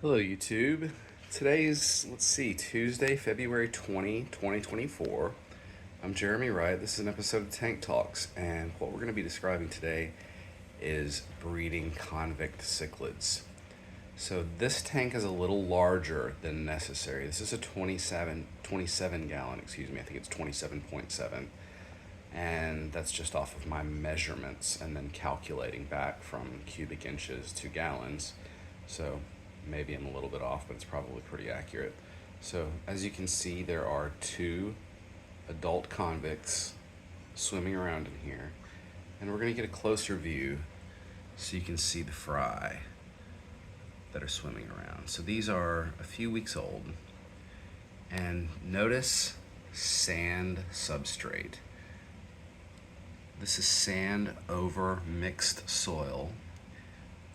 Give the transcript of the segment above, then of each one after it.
Hello YouTube. Today's, Tuesday, February 2024. I'm Jeremy Wright. This is an episode of Tank Talks, and what we're going to be describing today is breeding convict cichlids. So this tank is a little larger than necessary. This is a 27 gallon, I think it's 27.7. And that's just off of my measurements and then calculating back from cubic inches to gallons. So maybe I'm a little bit off, but it's probably pretty accurate. So as you can see, there are two adult convicts swimming around in here, and we're going to get a closer view so you can see the fry that are swimming around. So these are a few weeks old, and notice sand substrate. This is sand over mixed soil,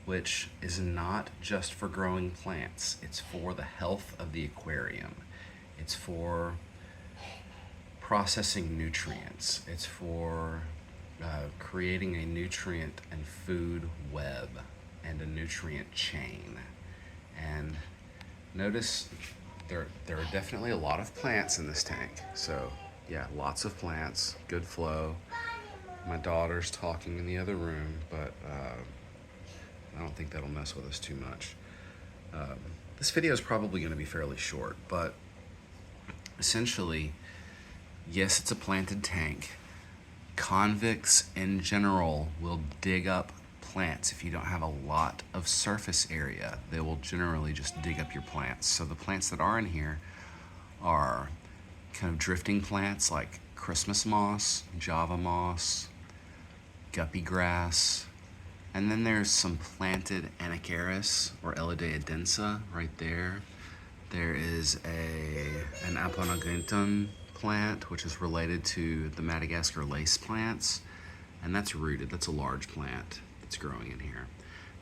which is not just for growing plants. It's for the health of the aquarium. It's for processing nutrients. It's for creating a nutrient and food web and a nutrient chain. And notice there are definitely a lot of plants in this tank. So yeah, lots of plants, good flow. My daughter's talking in the other room, but I don't think that'll mess with us too much. This video is probably going to be fairly short, but essentially, yes, it's a planted tank. Convicts in general will dig up plants. If you don't have a lot of surface area, they will generally just dig up your plants. So the plants that are in here are kind of drifting plants like Christmas moss, Java moss, guppy grass, and then there's some planted Anacharis or Elidea densa right there. There is an Aponogenton plant, which is related to the Madagascar lace plants, and that's rooted. That's a large plant that's growing in here.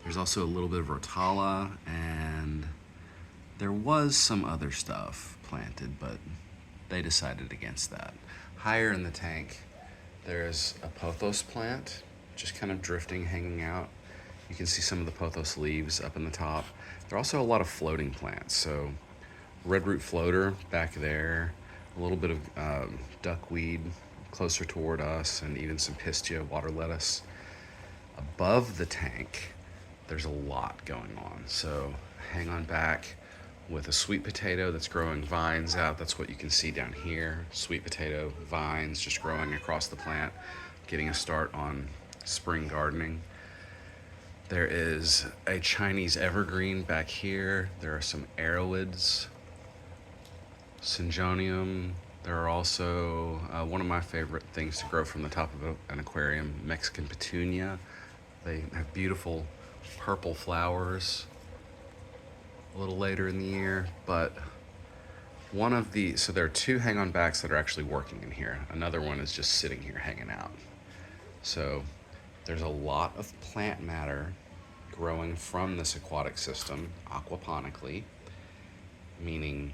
There's also a little bit of Rotala, and there was some other stuff planted, but they decided against that. Higher in the tank, there's a pothos plant, just kind of drifting, hanging out. You can see some of the pothos leaves up in the top. There are also a lot of floating plants. So redroot floater back there, a little bit of duckweed closer toward us, and even some pistia water lettuce. Above the tank, there's a lot going on. So hang on back with a sweet potato that's growing vines out. That's what you can see down here. Sweet potato vines just growing across the plant, getting a start on spring gardening. There is a Chinese evergreen back here. There are some arrowids, syngonium. There are also one of my favorite things to grow from the top of an aquarium, Mexican petunia. They have beautiful purple flowers a little later in the year, but so there are two hang-on backs that are actually working in here. Another one is just sitting here hanging out. So there's a lot of plant matter growing from this aquatic system aquaponically, meaning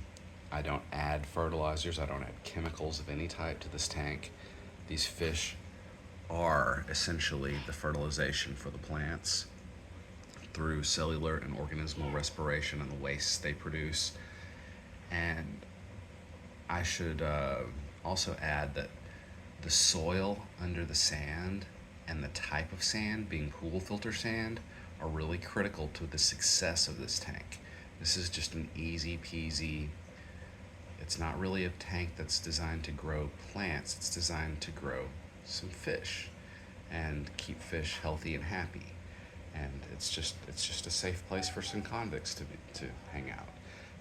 I don't add fertilizers, I don't add chemicals of any type to this tank. These fish are essentially the fertilization for the plants through cellular and organismal respiration and the wastes they produce. And I should also add that the soil under the sand and the type of sand, being pool filter sand, are really critical to the success of this tank. This is just an easy peasy, it's not really a tank that's designed to grow plants, it's designed to grow some fish and keep fish healthy and happy. And it's just a safe place for some convicts to hang out.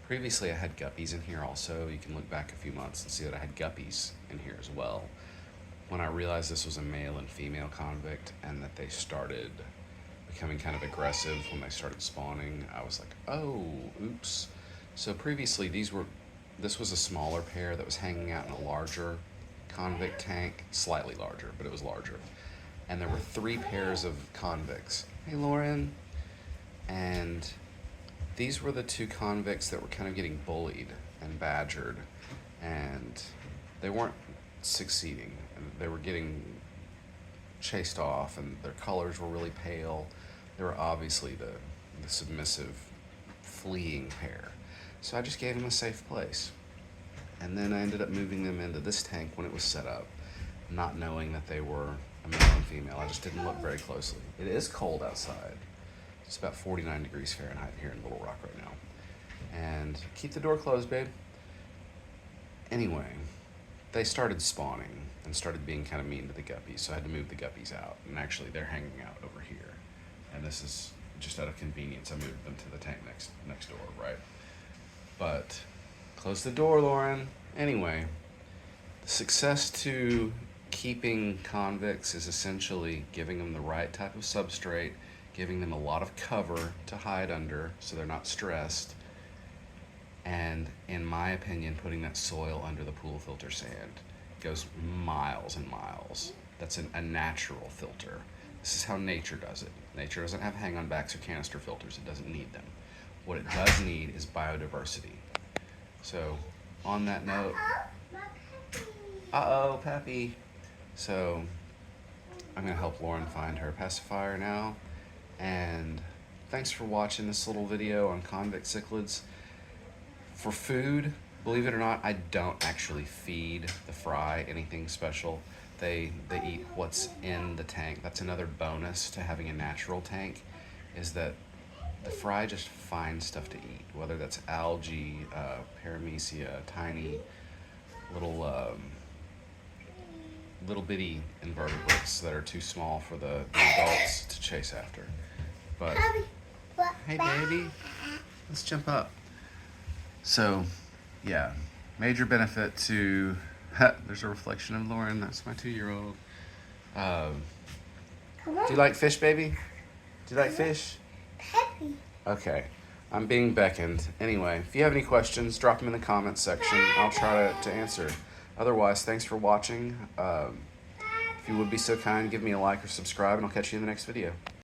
Previously I had guppies in here also. You can look back a few months and see that I had guppies in here as well. When I realized this was a male and female convict and that they started becoming kind of aggressive when they started spawning, I was like, oh, oops. So previously this was a smaller pair that was hanging out in a larger convict tank, slightly larger, but it was larger. And there were 3 pairs of convicts. Hey, Lauren. And these were the 2 convicts that were kind of getting bullied and badgered, and they weren't succeeding. They were getting chased off, and their colors were really pale. They were obviously the submissive fleeing pair. So I just gave them a safe place. And then I ended up moving them into this tank when it was set up, not knowing that they were a male and female. I just didn't look very closely. It is cold outside. It's about 49 degrees Fahrenheit here in Little Rock right now. And keep the door closed, babe. Anyway, they started spawning and started being kind of mean to the guppies, so I had to move the guppies out. And actually, they're hanging out over here. And this is just out of convenience. I moved them to the tank next door, right? But close the door, Lauren. Anyway, the success to keeping convicts is essentially giving them the right type of substrate, giving them a lot of cover to hide under so they're not stressed, and in my opinion, putting that soil under the pool filter sand goes miles and miles. That's a natural filter. This is how nature does it. Nature doesn't have hang-on backs or canister filters. It doesn't need them. What it does need is biodiversity. So, on that note, uh-oh, Pappy. So, I'm gonna help Lauren find her pacifier now. And thanks for watching this little video on convict cichlids. For food, believe it or not, I don't actually feed the fry anything special. They eat what's in the tank. That's another bonus to having a natural tank, is that the fry just finds stuff to eat, whether that's algae, paramecia, tiny little bitty invertebrates that are too small for the adults to chase after. But hey, baby, let's jump up. So, yeah, major benefit to. There's a reflection of Lauren. That's my 2-year-old. Do you like fish, baby? Do you like fish? Peppy. Okay, I'm being beckoned. Anyway, if you have any questions, drop them in the comments section. I'll try to answer. Otherwise, thanks for watching. If you would be so kind, give me a like or subscribe, and I'll catch you in the next video.